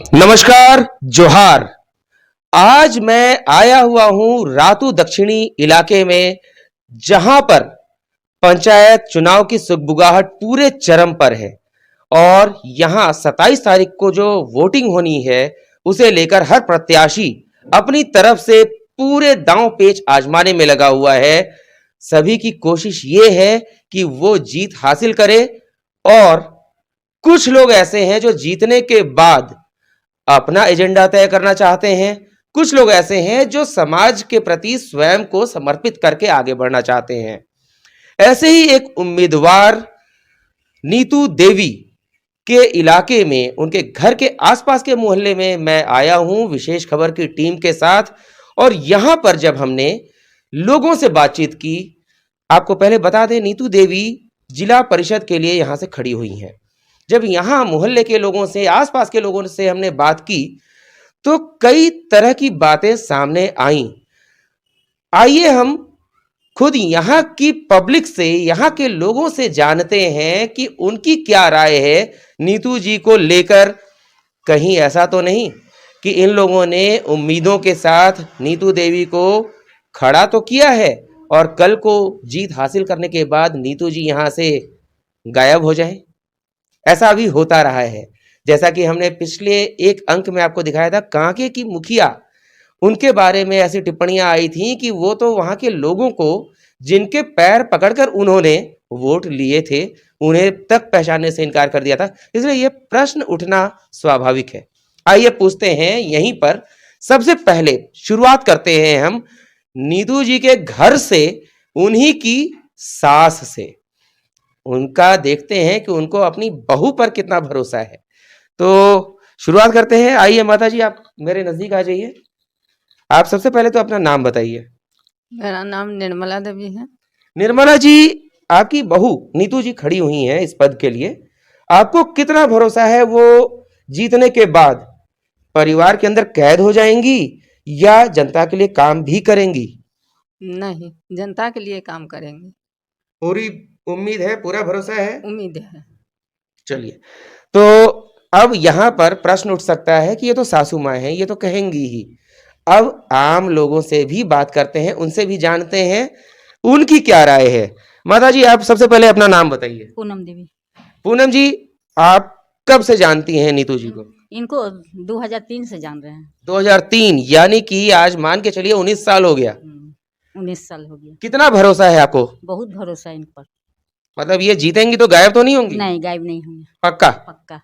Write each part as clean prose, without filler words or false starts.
नमस्कार, जोहार। आज मैं आया हुआ हूं रातू दक्षिणी इलाके में, जहां पर पंचायत चुनाव की सुगबुगाहट पूरे चरम पर है और यहां 27 तारीख को जो वोटिंग होनी है, उसे लेकर हर प्रत्याशी अपनी तरफ से पूरे दांव पेच आजमाने में लगा हुआ है। सभी की कोशिश ये है कि वो जीत हासिल करे और कुछ लोग ऐसे हैं जो जीतने के बाद अपना एजेंडा तय करना चाहते हैं। कुछ लोग ऐसे हैं जो समाज के प्रति स्वयं को समर्पित करके आगे बढ़ना चाहते हैं। ऐसे ही एक उम्मीदवार नीतू देवी के इलाके में, उनके घर के आसपास के मोहल्ले में मैं आया हूं विशेष खबर की टीम के साथ। और यहां पर जब हमने लोगों से बातचीत की, आपको पहले बता दें, नीतू देवी जिला परिषद के लिए यहां से खड़ी हुई हैं। जब यहाँ मोहल्ले के लोगों से, आसपास के लोगों से हमने बात की, तो कई तरह की बातें सामने आईं। आइए हम खुद यहाँ की पब्लिक से, यहाँ के लोगों से जानते हैं कि उनकी क्या राय है नीतू जी को लेकर। कहीं ऐसा तो नहीं कि इन लोगों ने उम्मीदों के साथ नीतू देवी को खड़ा तो किया है और कल को जीत हासिल करने के बाद नीतू जी यहाँ से गायब हो जाए। ऐसा भी होता रहा है। जैसा कि हमने पिछले एक अंक में आपको दिखाया था, कांके की मुखिया, उनके बारे में ऐसी टिप्पणियां आई थी कि वो तो वहां के लोगों को, जिनके पैर पकड़कर उन्होंने वोट लिए थे, उन्हें तक पहचानने से इनकार कर दिया था। इसलिए यह प्रश्न उठना स्वाभाविक है। आइए पूछते हैं यहीं पर, सबसे पहले शुरुआत करते हैं हम नीतू जी के घर से, उन्हीं की सास से। उनका देखते हैं कि उनको अपनी बहू पर कितना भरोसा है। तो शुरुआत करते हैं। आइए माता जी, आप मेरे नजदीक आ जाइए। आप सबसे पहले तो अपना नाम बताइए। मेरा नाम निर्मला देवी है। निर्मला जी, आपकी बहू नीतू जी खड़ी हुई हैं इस पद के लिए। आपको कितना भरोसा है वो जीतने के बाद परिवार के अंदर कैद हो जाएंगी या जनता के लिए काम भी करेंगी? नहीं, जनता के लिए काम करेंगे। पूरी उम्मीद है, पूरा भरोसा है? उम्मीद है। चलिए, तो अब यहाँ पर प्रश्न उठ सकता है कि ये तो सासू माँ हैं, ये तो कहेंगी ही। अब आम लोगों से भी बात करते हैं, उनसे भी जानते हैं उनकी क्या राय है। माता जी, आप सबसे पहले अपना नाम बताइए। पूनम देवी। पूनम जी, आप कब से जानती हैं नीतू जी को? इनको 2003 से जान रहे हैं। 2003, यानी कि आज मान के चलिए 19 साल हो गया। 19 साल हो गया। कितना भरोसा है आपको? बहुत भरोसा है इन पर। मतलब ये जीतेंगी तो गायब तो नहीं होंगी? नहीं, गायब नहीं होंगे। पक्का? पक्का।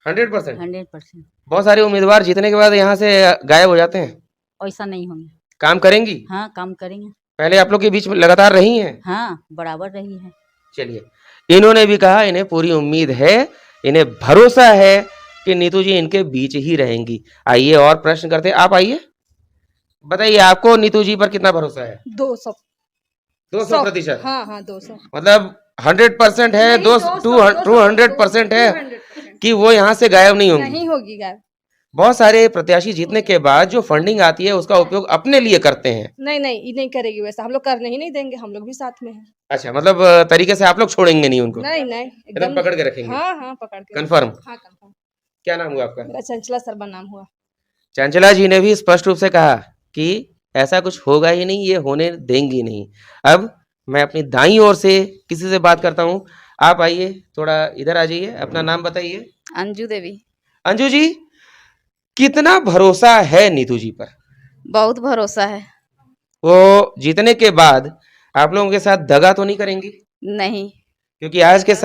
100%? 100%। बहुत सारे उम्मीदवार जीतने के बाद यहाँ से गायब हो जाते हैं। ऐसा नहीं होंगे। काम करेंगी? हाँ, काम करेंगे। पहले आप लोग के बीच में लगातार रही हैं? हाँ, बराबर रही है। चलिए, इन्होंने भी कहा इन्हें पूरी उम्मीद है, इन्हें भरोसा है कि नीतू जी इनके बीच ही रहेंगी। आइए और प्रश्न करते हैं। आप आइए, बताइए आपको नीतू जी पर कितना भरोसा है? 200। 200%? हाँ हाँ, 200। मतलब 100% है? 200% है 200%। कि वो यहाँ से गायब नहीं होंगी? नहीं होगी गायब। बहुत सारे प्रत्याशी जीतने के बाद जो फंडिंग आती है उसका उपयोग अपने लिए करते हैं। नहीं नहीं, ये नहीं करेगी वैसा। हम लोग करने ही नहीं देंगे, हम लोग भी साथ में हैं। अच्छा, मतलब तरीके से आप लोग छोड़ेंगे नहीं उनको? नहीं नहीं, एकदम पकड़ के रखेंगे? हाँ हाँ, पकड़ के। कंफर्म? हाँ, कंफर्म। क्या नाम हुआ आपका? मेरा चंचला शर्मा नाम हुआ। चंचला जी ने भी स्पष्ट रूप से कहा कि ऐसा कुछ होगा ही नहीं, ये होने देंगी नहीं। अब मैं अपनी दाईं ओर से किसी से बात करता हूँ। आप आइए, थोड़ा इधर आ जाइए, अपना नाम बताइए। अंजू देवी। अंजू जी, कितना भरोसा है नीतू जी पर? बहुत भरोसा है। वो जीतने के बाद आप लोगों के साथ दगा तो नहीं करेंगी? नहीं। क्योंकि आज के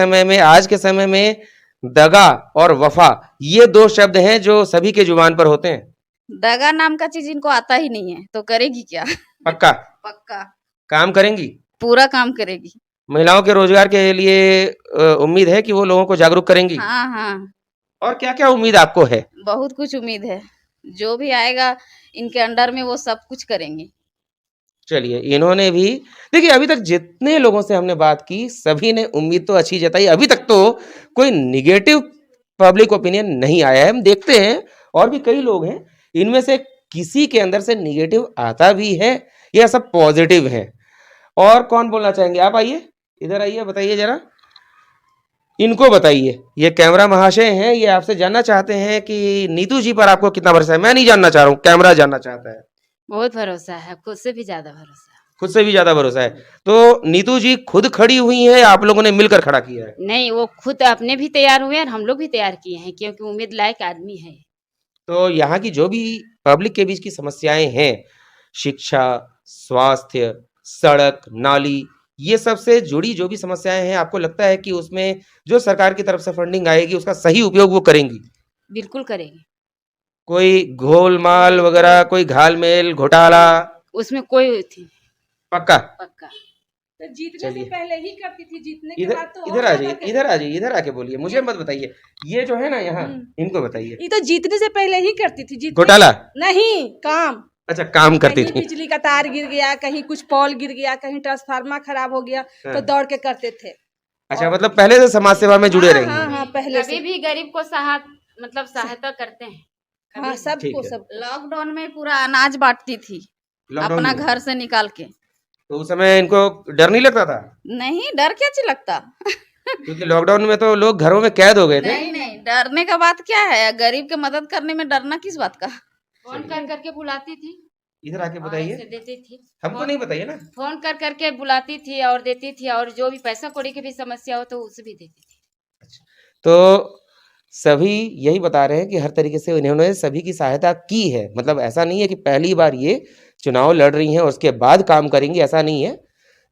समय में दगा और वफा, ये दो शब्द हैं जो सभी के जुबान पर होते हैं। दगा नाम का चीज इनको आता ही नहीं है, तो करेगी क्या? पक्का? पक्का। काम करेंगी? पूरा काम करेगी। महिलाओं के रोजगार के लिए उम्मीद है कि वो लोगों को जागरूक करेंगी? हाँ हाँ। और क्या क्या उम्मीद आपको है? बहुत कुछ उम्मीद है। जो भी आएगा इनके अंडर में वो सब कुछ करेंगे। चलिए, इन्होंने भी, देखिए अभी तक जितने लोगों से हमने बात की, सभी ने उम्मीद तो अच्छी जताई। अभी तक तो कोई निगेटिव पब्लिक ओपिनियन नहीं आया है। हम देखते हैं और भी कई लोग हैं, इनमें से किसी के अंदर से निगेटिव आता भी है या सब पॉजिटिव है। और कौन बोलना चाहेंगे? आप आइए, इधर आइए, बताइए जरा। इनको बताइए, ये कैमरा महाशय हैं, ये आपसे जानना चाहते हैं कि नीतू जी पर आपको कितना भरोसा है। मैं नहीं जानना चाह रहा हूँ, कैमरा जानना चाहता है। बहुत भरोसा है, खुद से भी ज्यादा भरोसा है। खुद से भी ज्यादा भरोसा है। तो नीतू जी खुद खड़ी हुई हैं या आप लोगों ने मिलकर खड़ा किया है? नहीं, वो खुद अपने भी तैयार हुए और हम लोग भी तैयार किए हैं, क्योंकि उम्मीद लायक आदमी है। तो यहाँ की जो भी पब्लिक के बीच की समस्याएं हैं, शिक्षा, स्वास्थ्य, सड़क, नाली, ये सब से जुड़ी जो भी समस्याएं हैं, आपको लगता है कि उसमें जो सरकार की तरफ से फंडिंग आएगी उसका सही उपयोग वो करेंगी? बिल्कुल करेंगे। कोई घोलमाल वगैरह, कोई घालमेल, घोटाला? उसमें कोई थी पक्का? पक्का। तो जीतने से चलिए। पहले ही करती थी, जीतने के इधर बाद तो इधर और आ ज्यादा जाइए, करती इधर आ जाइए, इधर आके बोलिए, मुझे मत बताइए। ये जो है ना यहाँ, इनको बताइए। ये तो जीतने से पहले ही करती थी। जीतने घोटाला? नहीं, काम। अच्छा, काम करती कहीं थी। बिजली का तार गिर गया, कहीं कुछ पोल गिर गया, कहीं ट्रांसफार्मर खराब हो गया तो हाँ। दौड़ के करते थे। अच्छा, मतलब पहले से समाज सेवा में जुड़े रही हाँ हैं। हाँ, पहले कभी से। भी गरीब को सहायता करते हैं। हाँ, ठीक सबको है। सब। लॉकडाउन में पूरा अनाज बांटती थी लॉकडाउन अपना में? घर से निकाल के। तो उस समय इनको डर नहीं लगता था? नहीं, डर क्या चीज लगता। क्योंकि लॉकडाउन में तो लोग घरों में कैद हो गए थे। नहीं नहीं, डरने का बात क्या है, गरीब की मदद करने में डरना किस बात का। फोन कर करके बुलाती थी इधर आके और बताइए, ऐसे देती थी। हमको नहीं बताइए ना। फोन कर करके बुलाती थी और देती थी, और जो भी पैसा कौड़ी की भी समस्या हो तो उसे भी देती थी। तो सभी यही बता रहे हैं कि हर तरीके से इन्होंने सभी की सहायता की है। मतलब ऐसा नहीं है कि पहली बार ये चुनाव लड़ रही हैं और उसके बाद काम करेंगी, ऐसा नहीं है।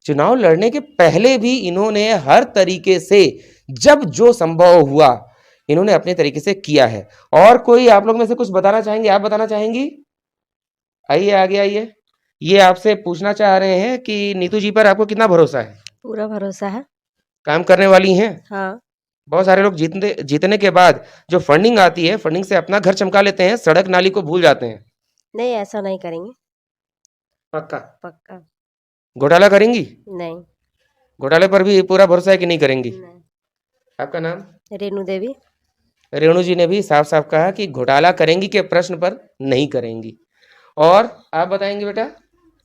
चुनाव लड़ने के पहले भी इन्होंने हर तरीके से जब जो संभव हुआ इन्होंने अपने तरीके से किया है। और कोई आप लोग में से कुछ बताना चाहेंगे? आप बताना चाहेंगी? आइए आगे आइए। ये आपसे पूछना चाह रहे हैं कि नीतू जी पर आपको कितना भरोसा है? पूरा भरोसा है। काम करने वाली हैं? हाँ। बहुत सारे लोग जीतने के बाद जो फंडिंग आती है, फंडिंग से अपना घर चमका लेते हैं, सड़क नाली को भूल जाते हैं। नहीं, ऐसा नहीं करेंगे। पक्का? पक्का। घोटाला करेंगी? नहीं। घोटाले पर भी पूरा भरोसा है कि नहीं करेंगी? नहीं। आपका नाम? रेणु देवी। रेणु जी ने भी साफ साफ कहा कि घोटाला करेंगी के प्रश्न पर नहीं करेंगी। और आप बताएंगे बेटा?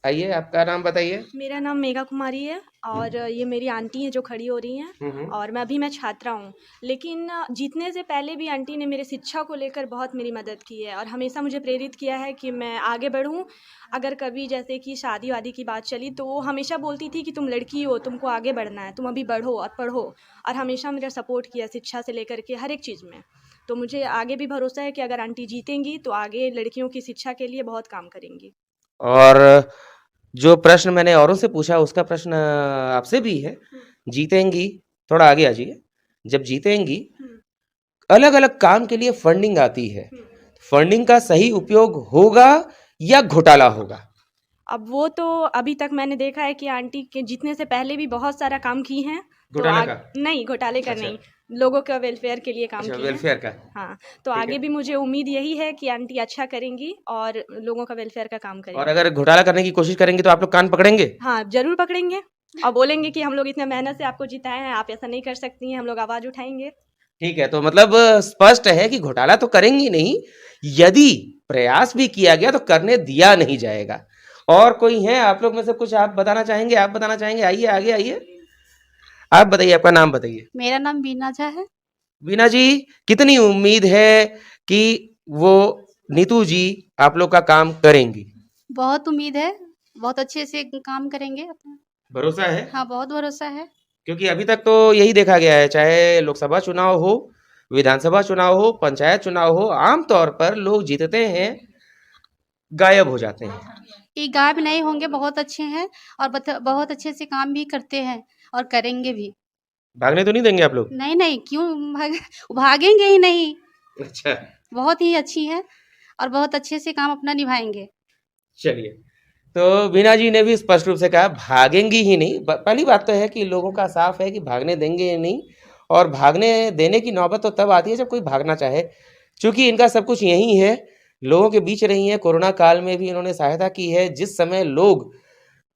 आइए, आपका नाम बताइए। मेरा नाम मेघा कुमारी है और ये मेरी आंटी हैं जो खड़ी हो रही हैं। और मैं छात्रा हूँ। लेकिन जीतने से पहले भी आंटी ने मेरे शिक्षा को लेकर बहुत मेरी मदद की है और हमेशा मुझे प्रेरित किया है कि मैं आगे बढ़ूँ। अगर कभी जैसे कि शादी वादी की बात चली तो वो हमेशा बोलती थी कि तुम लड़की हो, तुमको आगे बढ़ना है, तुम अभी बढ़ो और पढ़ो। और हमेशा मेरा सपोर्ट किया शिक्षा से लेकर के हर एक चीज़ में। तो मुझे आगे भी भरोसा है कि अगर आंटी जीतेंगी तो आगे लड़कियों की शिक्षा के लिए बहुत काम करेंगी। और जो प्रश्न मैंने औरों से पूछा उसका प्रश्न आपसे भी है। जीतेंगी, थोड़ा आगे आ जाइए। जब जीतेंगी, अलग अलग काम के लिए फंडिंग आती है, फंडिंग का सही उपयोग होगा या घोटाला होगा? अब वो तो अभी तक मैंने देखा है कि आंटी के जीतने से पहले भी बहुत सारा काम की हैं। तो घोटाले का? नहीं, घोटाले का अच्छा। नहीं, लोगों का वेलफेयर के लिए काम अच्छा, की हैं। वेलफेयर का। हाँ, तो ठीक है। आगे भी मुझे उम्मीद यही है कि आंटी अच्छा करेंगी और लोगों का वेलफेयर का काम और करेंगी। अगर घोटाला करने की कोशिश करेंगे तो आप लोग कान पकड़ेंगे? हाँ, जरूर पकड़ेंगे और बोलेंगे कि हम लोग इतने मेहनत से आपको जिताए हैं, आप ऐसा नहीं कर सकती हैं, हम लोग आवाज उठाएंगे। ठीक है, तो मतलब स्पष्ट है कि घोटाला तो करेंगी नहीं, यदि प्रयास भी किया गया तो करने दिया नहीं जाएगा। और कोई है आप लोग में से कुछ आप बताना चाहेंगे? आप बताना चाहेंगे? आइए आगे आइए, आप बताइए, आपका नाम बताइए। मेरा नाम बीना झा है। वीना जी, कितनी उम्मीद है कि वो नीतू जी आप लोग का काम करेंगी? बहुत उम्मीद है, बहुत अच्छे से काम करेंगे। भरोसा है? हाँ, बहुत भरोसा है। क्योंकि अभी तक तो यही देखा गया है, चाहे लोकसभा चुनाव हो, विधानसभा चुनाव हो, पंचायत चुनाव हो, आमतौर पर लोग जीतते हैं, गायब हो जाते हैं। ये गायब नहीं होंगे, बहुत अच्छे हैं और बहुत अच्छे से काम भी करते हैं और करेंगे भी। भागने तो नहीं देंगे आप लोग? नहीं नहीं, क्यों भागेंगे ही नहीं। अच्छा, बहुत ही अच्छी है और बहुत अच्छे से काम अपना निभाएंगे। चलिए। तो बीना जी ने भी स्पष्ट रूप से कहा भागेंगी ही नहीं। पहली बात तो है कि लोगों का साफ है कि भागने देंगे ही नहीं, और भागने देने की नौबत तो तब आती है जब कोई भागना चाहे। चूंकि इनका सब कुछ यही है, लोगों के बीच रही हैं, कोरोना काल में भी इन्होंने सहायता की है। जिस समय लोग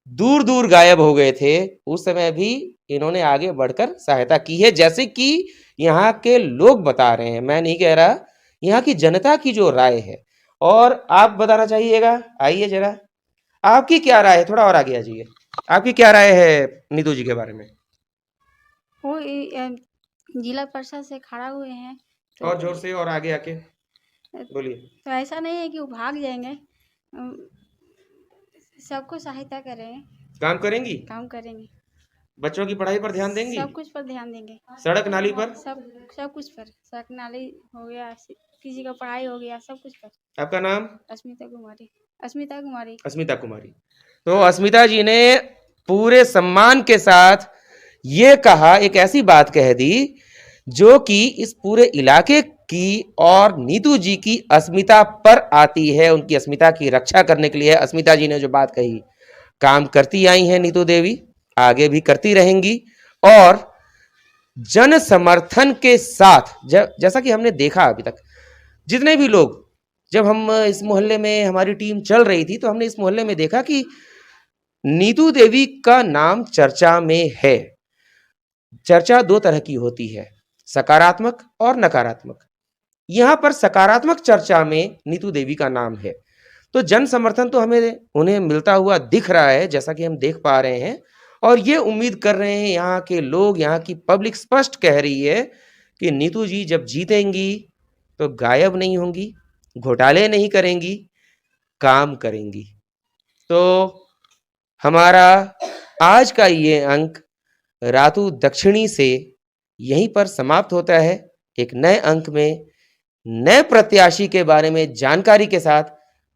दूर दूर गायब हो गए थे उस समय भी इन्होंने आगे बढ़कर सहायता की है, जैसे कि यहाँ के लोग बता रहे हैं। मैं नहीं कह रहा, यहाँ की जनता की जो राय है। और आप बताना चाहिएगा, आइए जरा, आपकी क्या राय है? थोड़ा और आगे आ जाइए। आपकी क्या राय है नीतू जी के बारे में? वो जिला परिषद से खड़ा हुए हैं तो और जोर से और आगे आके बोलिए। तो ऐसा नहीं है कि वो भाग जाएंगे। सबको सहायता करेंगे, काम करेंगी, काम करेंगे, बच्चों की पढ़ाई पर ध्यान देंगी, सब कुछ पर ध्यान देंगे, सड़क नाली पर। सब कुछ पर, सड़क नाली हो गया, किसी का पढ़ाई हो गया, सब कुछ पर। आपका नाम? अस्मिता कुमारी। अस्मिता कुमारी। अस्मिता कुमारी। तो अस्मिता जी ने पूरे सम्मान के साथ ये कहा, एक ऐसी बात कह दी जो कि इस पूरे इलाके की और नीतू जी की अस्मिता पर आती है, उनकी अस्मिता की रक्षा करने के लिए। अस्मिता जी ने जो बात कही, काम करती आई हैं नीतू देवी, आगे भी करती रहेंगी और जन समर्थन के साथ जैसा कि हमने देखा अभी तक जितने भी लोग, जब हम इस मोहल्ले में हमारी टीम चल रही थी तो हमने इस मोहल्ले में देखा कि नीतू देवी का नाम चर्चा में है। चर्चा दो तरह की होती है, सकारात्मक और नकारात्मक। यहां पर सकारात्मक चर्चा में नीतू देवी का नाम है, तो जन समर्थन तो हमें उन्हें मिलता हुआ दिख रहा है, जैसा कि हम देख पा रहे हैं। और ये उम्मीद कर रहे हैं यहाँ के लोग, यहाँ की पब्लिक स्पष्ट कह रही है कि नीतू जी जब जीतेंगी तो गायब नहीं होंगी, घोटाले नहीं करेंगी, काम करेंगी। तो हमारा आज का ये अंक रातू दक्षिणी से यहीं पर समाप्त होता है। एक नए अंक में नए प्रत्याशी के बारे में जानकारी के साथ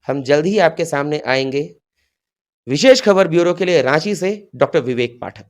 हम जल्द ही आपके सामने आएंगे। विशेष खबर ब्यूरो के लिए रांची से डॉक्टर विवेक पाठक।